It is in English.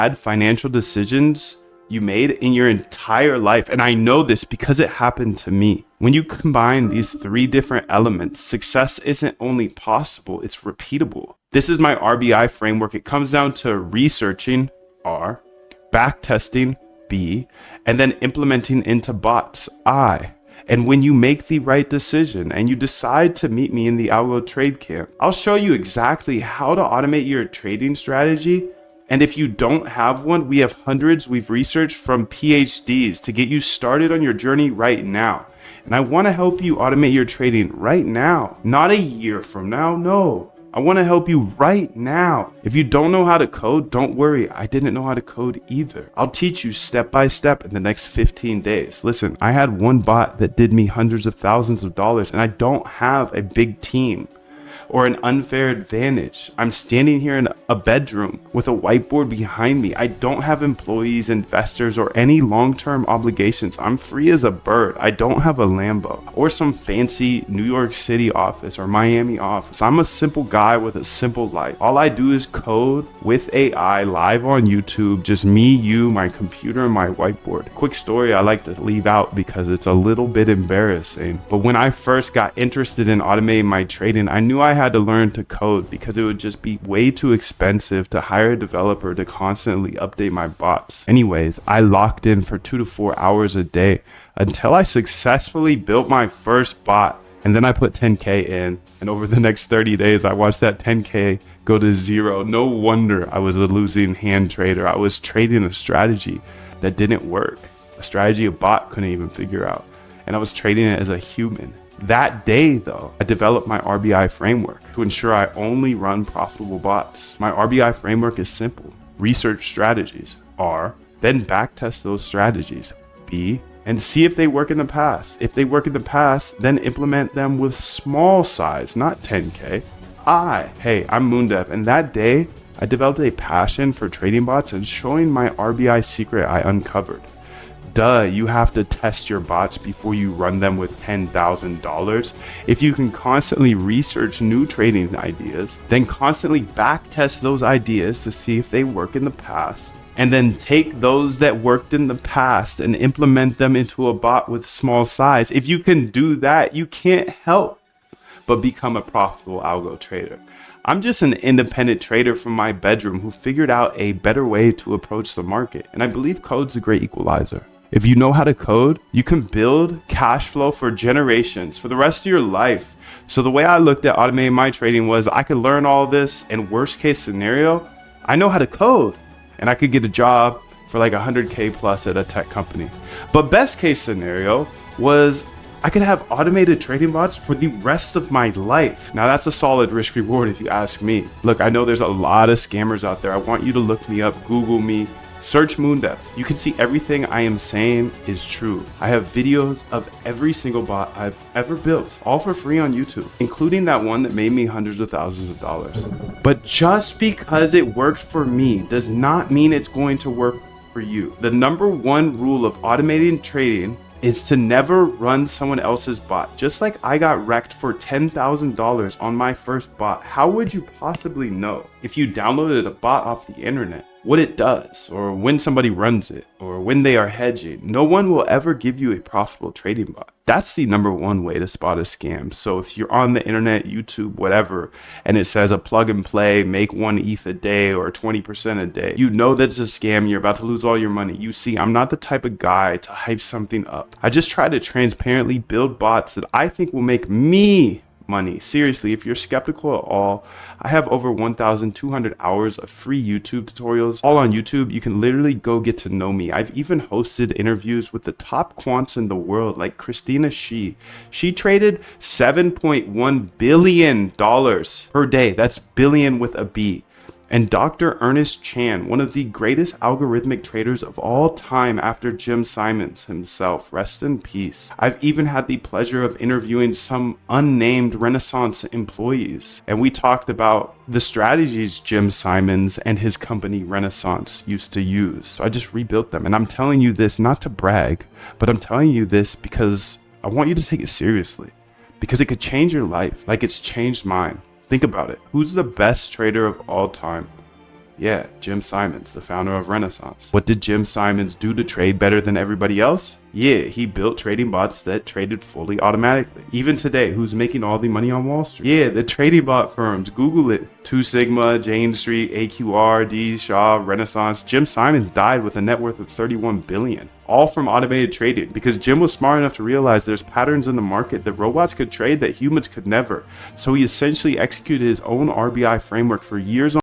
bad financial decisions you made in your entire life. And I know this because it happened to me. When you combine these three different elements, success isn't only possible, it's repeatable. This is my RBI framework. It comes down to researching, R, backtesting, B, and then implementing into bots, I. And when you make the right decision and you decide to meet me in the Algo trade camp, I'll show you exactly how to automate your trading strategy. And if you don't have one, we have hundreds we've researched from PhDs to get you started on your journey right now. And I want to help you automate your trading right now, not a year from now. No, I want to help you right now. If you don't know how to code, don't worry. I didn't know how to code either. I'll teach you step by step in the next 15 days. Listen, I had one bot that did me hundreds of thousands of dollars, and I don't have a big team or an unfair advantage. I'm standing here in a bedroom with a whiteboard behind me. I don't have employees, investors, or any long-term obligations. I'm free as a bird. I don't have a Lambo or some fancy New York City office or Miami office. I'm a simple guy with a simple life. All I do is code with AI live on YouTube, just me, you, my computer, and my whiteboard. Quick story I like to leave out because it's a little bit embarrassing. But when I first got interested in automating my trading, I knew I had to learn to code because it would just be way too expensive to hire a developer to constantly update my bots. Anyways, I locked in for 2 to 4 hours a day until I successfully built my first bot. And then I put 10K in, and over the next 30 days, I watched that 10K go to zero. No wonder I was a losing hand trader. I was trading a strategy that didn't work, a strategy a bot couldn't even figure out. And I was trading it as a human. That day, though, I developed my RBI framework to ensure I only run profitable bots. My RBI framework is simple. Research strategies, R, then backtest those strategies, B, and see if they work in the past. If they work in the past, then implement them with small size, not 10K. Hey, I'm Moondev, and that day, I developed a passion for trading bots and showing my RBI secret I uncovered. You have to test your bots before you run them with $10,000. If you can constantly research new trading ideas, then constantly backtest those ideas to see if they work in the past, and then take those that worked in the past and implement them into a bot with small size. If you can do that, you can't help but become a profitable algo trader. I'm just an independent trader from my bedroom who figured out a better way to approach the market, and I believe code's a great equalizer. If you know how to code, you can build cash flow for generations, for the rest of your life. So the way I looked at automating my trading was I could learn all this, and worst case scenario, I know how to code and I could get a job for like 100K plus at a tech company. But best case scenario was I could have automated trading bots for the rest of my life. Now that's a solid risk reward if you ask me. Look, I know there's a lot of scammers out there. I want you to look me up, Google me, search Moondev. You can see everything I am saying is true. I have videos of every single bot I've ever built, all for free on YouTube, including that one that made me hundreds of thousands of dollars. But just because it worked for me does not mean it's going to work for you. The number one rule of automating trading is to never run someone else's bot. Just like I got wrecked for $10,000 on my first bot, how would you possibly know if you downloaded a bot off the internet what it does, or when somebody runs it, or when they are hedging? No one will ever give you a profitable trading bot. That's the number one way to spot a scam. So if you're on the internet, YouTube, whatever, and it says a plug and play, make 1 ETH a day or 20% a day, you know that's a scam. You're about to lose all your money. You see, I'm not the type of guy to hype something up. I just try to transparently build bots that I think will make me money. Seriously, if you're skeptical at all, I have over 1,200 hours of free YouTube tutorials, all on YouTube. You can literally go get to know me. I've even hosted interviews with the top quants in the world, like Christina Shi. She traded $7.1 billion per day. That's billion with a B. And Dr. Ernest Chan, one of the greatest algorithmic traders of all time after Jim Simons himself. Rest in peace. I've even had the pleasure of interviewing some unnamed Renaissance employees, and we talked about the strategies Jim Simons and his company Renaissance used to use. So I just rebuilt them. And I'm telling you this not to brag, but I'm telling you this because I want you to take it seriously, because it could change your life like it's changed mine. Think about it. Who's the best trader of all time? Yeah, Jim Simons, the founder of Renaissance. What did Jim Simons do to trade better than everybody else? Yeah, he built trading bots that traded fully automatically. Even today, who's making all the money on Wall Street? Yeah, the trading bot firms. Google it. 2 Sigma, Jane Street, AQR, D, Shaw, Renaissance. Jim Simons died with a net worth of $31 billion. All from automated trading, because Jim was smart enough to realize there's patterns in the market that robots could trade that humans could never. So he essentially executed his own RBI framework for years